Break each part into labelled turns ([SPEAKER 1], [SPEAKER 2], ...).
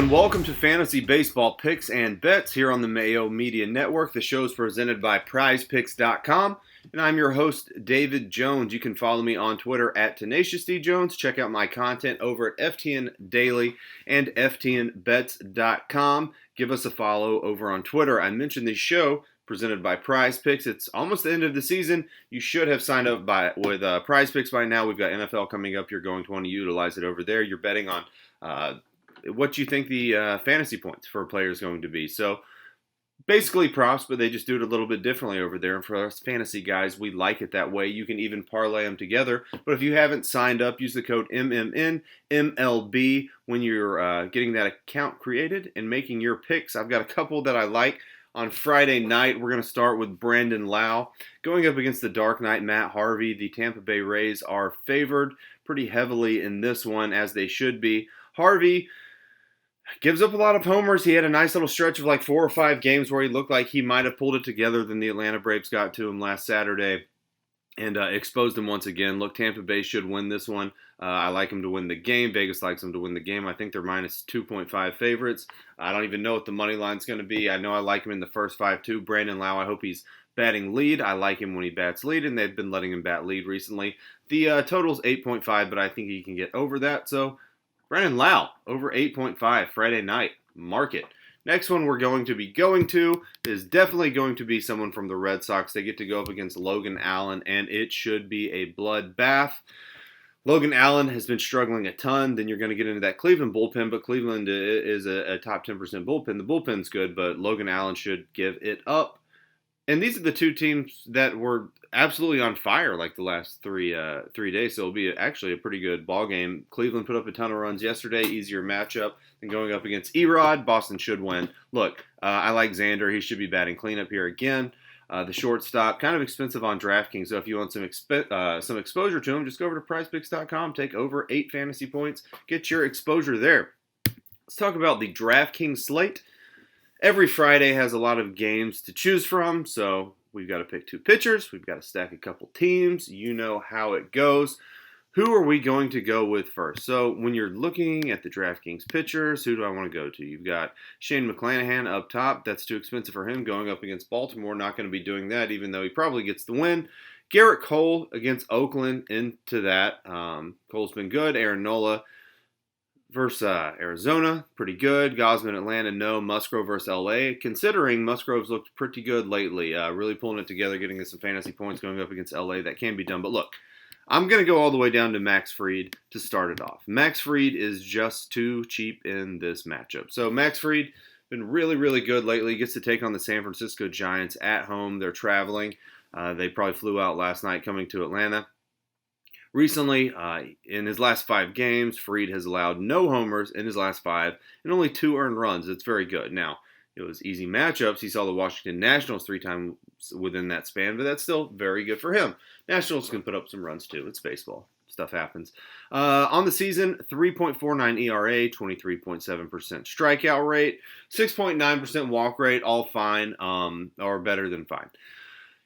[SPEAKER 1] and welcome to Fantasy Baseball Picks and Bets here on the Mayo Media Network. The show is presented by PrizePicks.com, and I'm your host, David Jones. You can follow me on Twitter at TenaciousDJones. Check out my content over at FTN Daily and FTNBets.com. Give us a follow over on Twitter. I mentioned the show presented by Prize Picks. It's almost the end of the season. You should have signed up with Prize Picks by now. We've got NFL coming up. You're going to want to utilize it over there. You're betting on what you think the fantasy points for a player is going to be. So basically props, but they just do it a little bit differently over there. And for us fantasy guys, we like it that way. You can even parlay them together. But if you haven't signed up, use the code MLB when you're getting that account created and making your picks. I've got a couple that I like. On Friday night, we're going to start with Brandon Lau going up against the Dark Knight, Matt Harvey. The Tampa Bay Rays are favored pretty heavily in this one, as they should be. Harvey gives up a lot of homers. He had a nice little stretch of like 4 or 5 games where he looked like he might have pulled it together. Then the Atlanta Braves got to him last Saturday and exposed him once again. Look, Tampa Bay should win this one. I like him to win the game. Vegas likes him to win the game. I think they're minus 2.5 favorites. I don't even know what the money line's going to be. I know I like him in the first 5 too. Brandon Lau, I hope he's batting lead. I like him when he bats lead, and they've been letting him bat lead recently. The total's 8.5, but I think he can get over that. So Brandon Lau, over 8.5 Friday night. Mark it. Next one we're going to be going to is definitely going to be someone from the Red Sox. They get to go up against Logan Allen, and it should be a bloodbath. Logan Allen has been struggling a ton. Then you're going to get into that Cleveland bullpen, but Cleveland is a top 10% bullpen. The bullpen's good, but Logan Allen should give it up. And these are the two teams that were absolutely on fire like the last three days. So it'll be actually a pretty good ball game. Cleveland put up a ton of runs yesterday. Easier matchup than going up against Erod. Boston should win. Look, I like Xander. He should be batting cleanup here again. The shortstop, kind of expensive on DraftKings. So if you want some exposure to him, just go over to PrizePicks.com. Take over 8 fantasy points. Get your exposure there. Let's talk about the DraftKings slate. Every Friday has a lot of games to choose from, so we've got to pick 2 pitchers. We've got to stack a couple teams. You know how it goes. Who are we going to go with first? So when you're looking at the DraftKings pitchers, who do I want to go to? You've got Shane McClanahan up top. That's too expensive for him going up against Baltimore. Not going to be doing that, even though he probably gets the win. Garrett Cole against Oakland into that. Cole's been good. Aaron Nola versus Arizona, pretty good. Gosman, Atlanta, no. Musgrove versus LA. Considering Musgrove's looked pretty good lately, really pulling it together, getting us some fantasy points going up against LA. That can be done. But look, I'm going to go all the way down to Max Fried to start it off. Max Fried is just too cheap in this matchup. So Max Fried been really, really good lately. Gets to take on the San Francisco Giants at home. They're traveling. They probably flew out last night coming to Atlanta. Recently, in his last 5 games, Fried has allowed no homers in his last 5 and only 2 earned runs. It's very good. Now, it was easy matchups. He saw the Washington Nationals 3 times within that span, but that's still very good for him. Nationals can put up some runs too. It's baseball. Stuff happens. On the season, 3.49 ERA, 23.7% strikeout rate, 6.9% walk rate, all fine, or better than fine.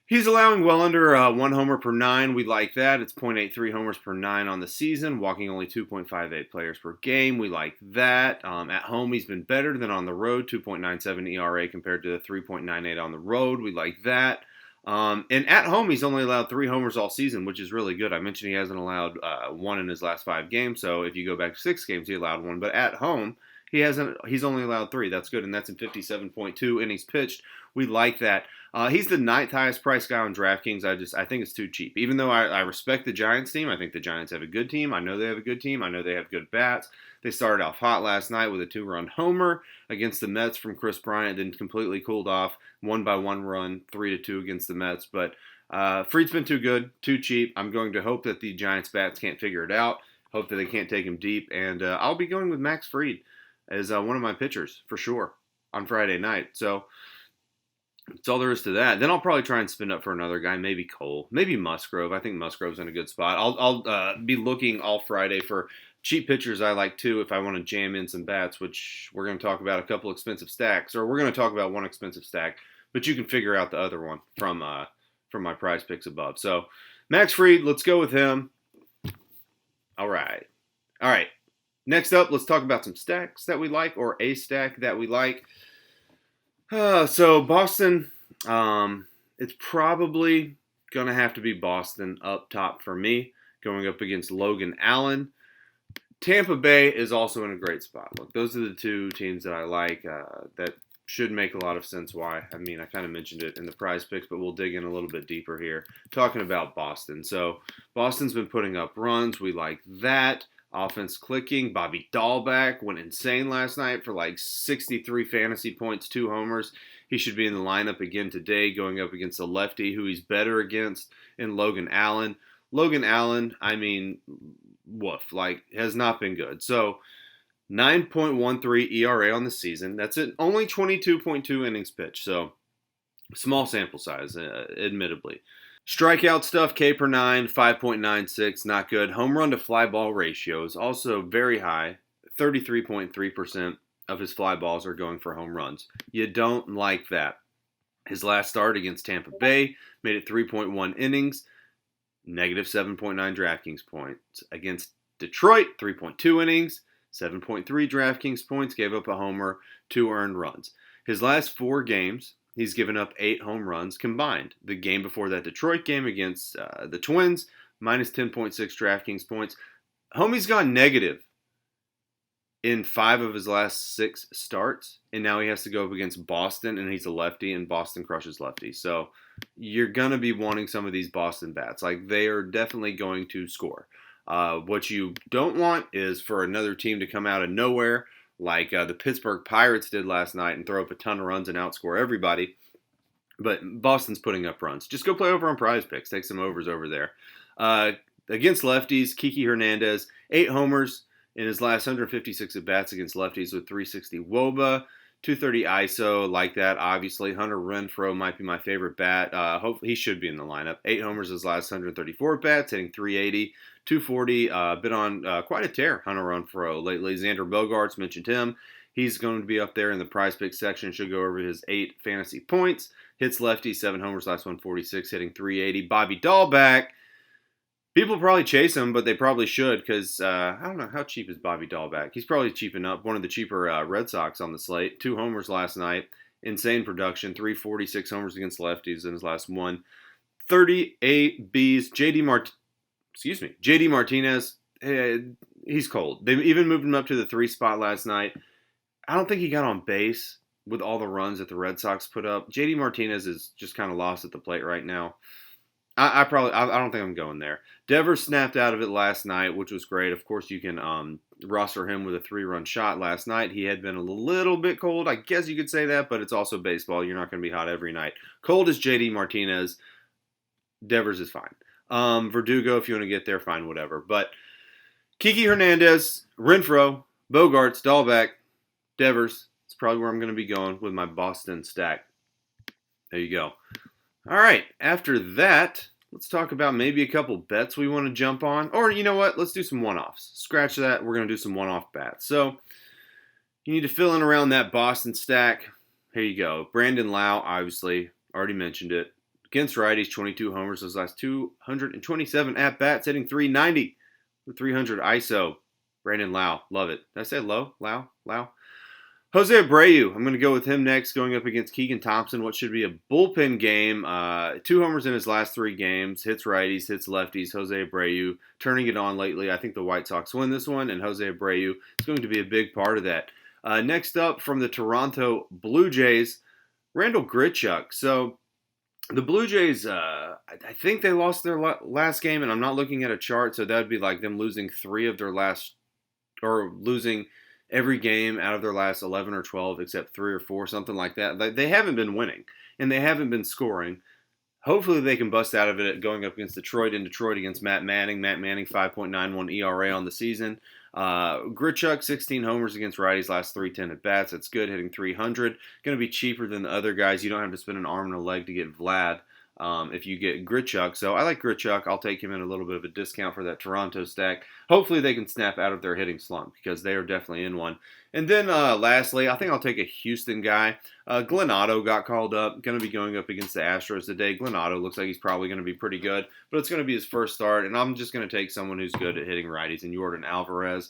[SPEAKER 1] He's allowing well under 1 homer per 9. We like that. It's 0.83 homers per 9 on the season, walking only 2.58 players per game. We like that. At home, he's been better than on the road, 2.97 ERA compared to the 3.98 on the road. We like that. And at home, he's only allowed 3 homers all season, which is really good. I mentioned he hasn't allowed 1 in his last 5 games, so if you go back to 6 games, he allowed 1. But at home, he's only allowed 3. That's good, and that's in 57.2 innings pitched. We like that. He's the 9th highest priced guy on DraftKings. I think it's too cheap. Even though I respect the Giants team, I think the Giants have a good team. I know they have a good team. I know they have good bats. They started off hot last night with a 2-run homer against the Mets from Chris Bryant, then completely cooled off, 1-by-1 run, 3-2 against the Mets. But Fried's been too good, too cheap. I'm going to hope that the Giants bats can't figure it out. Hope that they can't take him deep. And I'll be going with Max Fried as one of my pitchers for sure on Friday night. So that's all there is to that. Then I'll probably try and spin up for another guy, maybe Cole, maybe Musgrove. I think Musgrove's in a good spot. I'll be looking all Friday for cheap pitchers I like too if I want to jam in some bats, which we're going to talk about a couple expensive stacks, or we're going to talk about one expensive stack, but you can figure out the other one from my prize picks above. So Max Fried, let's go with him. All right. Next up, let's talk about some stacks that we like, or a stack that we like. So Boston, it's probably going to have to be Boston up top for me, going up against Logan Allen. Tampa Bay is also in a great spot. Look, those are the two teams that I like that should make a lot of sense why. I mean, I kind of mentioned it in the prize picks, but we'll dig in a little bit deeper here. Talking about Boston. So Boston's been putting up runs. We like that. Offense clicking. Bobby Dahlbeck went insane last night for like 63 fantasy points, 2 homers. He should be in the lineup again today, going up against a lefty who he's better against in Logan Allen. Logan Allen, I mean, woof, like, has not been good. So 9.13 ERA on the season. That's it. Only 22.2 innings pitched. So small sample size, admittedly. Strikeout stuff, K per 9, 5.96, not good. Home run to fly ball ratios, also very high. 33.3% of his fly balls are going for home runs. You don't like that. His last start against Tampa Bay made it 3.1 innings, negative 7.9 DraftKings points. Against Detroit, 3.2 innings, 7.3 DraftKings points, gave up a homer, 2 earned runs. His last 4 games, he's given up 8 home runs combined. The game before that Detroit game against the Twins, minus 10.6 DraftKings points. Homie's gone negative in 5 of his last 6 starts, and now he has to go up against Boston, and he's a lefty, and Boston crushes lefties. So you're going to be wanting some of these Boston bats. Like, they are definitely going to score. What you don't want is for another team to come out of nowhere, like the Pittsburgh Pirates did last night, and throw up a ton of runs and outscore everybody. But Boston's putting up runs. Just go play over on Prize Picks. Take some overs over there. Against lefties, Kiki Hernandez, 8 homers in his last 156 at-bats against lefties with 360 WOBA, 230 ISO, like that, obviously. Hunter Renfroe might be my favorite bat. Hopefully, he should be in the lineup. 8 homers his last 134 at-bats, hitting 380, 240. Been on quite a tear, Hunter Renfroe, lately. Xander Bogaerts, mentioned him. He's going to be up there in the prize pick section. Should go over his 8 fantasy points. Hits lefty, 7 homers, last 146, hitting 380. Bobby Dahlbeck. People probably chase him, but they probably should because, I don't know, how cheap is Bobby Dahlbeck? He's probably cheaping up. One of the cheaper Red Sox on the slate. 2 homers last night. Insane production. 346 homers against lefties in his last one. 38 Bs. JD Martinez, he's cold. They even moved him up to the 3 spot last night. I don't think he got on base with all the runs that the Red Sox put up. JD Martinez is just kind of lost at the plate right now. I don't think I'm going there. Devers snapped out of it last night, which was great. Of course, you can roster him with a 3-run shot last night. He had been a little bit cold. I guess you could say that, but it's also baseball. You're not going to be hot every night. Cold is JD Martinez. Devers is fine. Verdugo, if you want to get there, fine, whatever. But Kiki Hernandez, Renfroe, Bogaerts, Dahlbeck, Devers. It's probably where I'm going to be going with my Boston stack. There you go. All right, after that, let's talk about maybe a couple bets we want to jump on. Or, you know what, let's do some one-offs. Scratch that, we're going to do some one-off bats. So, you need to fill in around that Boston stack. Here you go. Brandon Lau, obviously, already mentioned it. Against righties, 22 homers, those last 227 at-bats, hitting 390 with 300 ISO. Brandon Lau, love it. Did I say low? Lau? Jose Abreu, I'm going to go with him next, going up against Keegan Thompson, what should be a bullpen game. 2 homers in his last 3 games, hits righties, hits lefties. Jose Abreu turning it on lately. I think the White Sox win this one, and Jose Abreu is going to be a big part of that. Next up, from the Toronto Blue Jays, Randall Grichuk. So the Blue Jays, I think they lost their last game, and I'm not looking at a chart, so that would be like them losing 3 of their last, or losing every game out of their last 11 or 12 except 3 or 4, something like that. They haven't been winning, and they haven't been scoring. Hopefully they can bust out of it going up against Detroit, and Detroit against Matt Manning. Matt Manning, 5.91 ERA on the season. Grichuk, 16 homers against righties, last 310 at-bats. That's good, hitting 300. Going to be cheaper than the other guys. You don't have to spend an arm and a leg to get Vlad. if you get Grichuk. So I like Grichuk. I'll take him in a little bit of a discount for that Toronto stack. Hopefully they can snap out of their hitting slump because they are definitely in one. And then lastly, I think I'll take a Houston guy. Glenn Otto got called up. Going to be going up against the Astros today. Glenn Otto looks like he's probably going to be pretty good, but it's going to be his first start, and I'm just going to take someone who's good at hitting righties, and Yordan Alvarez.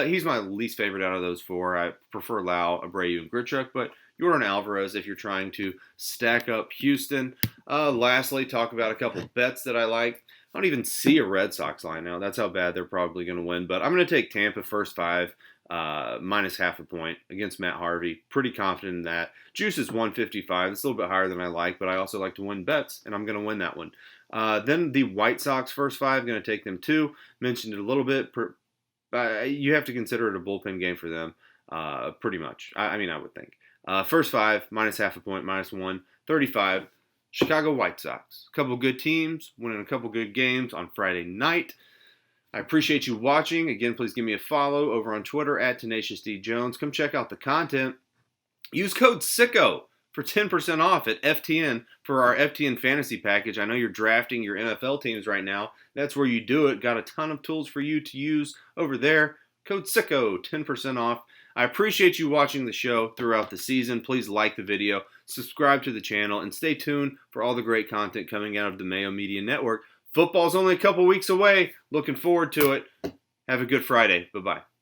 [SPEAKER 1] He's my least favorite out of those four. I prefer Lau, Abreu, and Grichuk, but Yordan Alvarez if you're trying to stack up Houston. Lastly, talk about a couple bets that I like. I don't even see a Red Sox line now. That's how bad they're probably going to win, but I'm going to take Tampa first 5. Minus half a point against Matt Harvey. Pretty confident in that. Juice is 155. It's a little bit higher than I like, but I also like to win bets, and I'm going to win that one. Then the White Sox first 5, going to take them 2. Mentioned it a little bit. You have to consider it a bullpen game for them, pretty much. I mean, I would think. First 5, minus half a point, minus 135. Chicago White Sox. A couple good teams, winning a couple good games on Friday night. I appreciate you watching. Again, please give me a follow over on Twitter at TenaciousDJones. Come check out the content. Use code SICKO for 10% off at FTN for our FTN Fantasy Package. I know you're drafting your NFL teams right now. That's where you do it. Got a ton of tools for you to use over there. Code SICKO, 10% off. I appreciate you watching the show throughout the season. Please like the video, subscribe to the channel, and stay tuned for all the great content coming out of the Mayo Media Network. Football's only a couple weeks away. Looking forward to it. Have a good Friday. Bye-bye.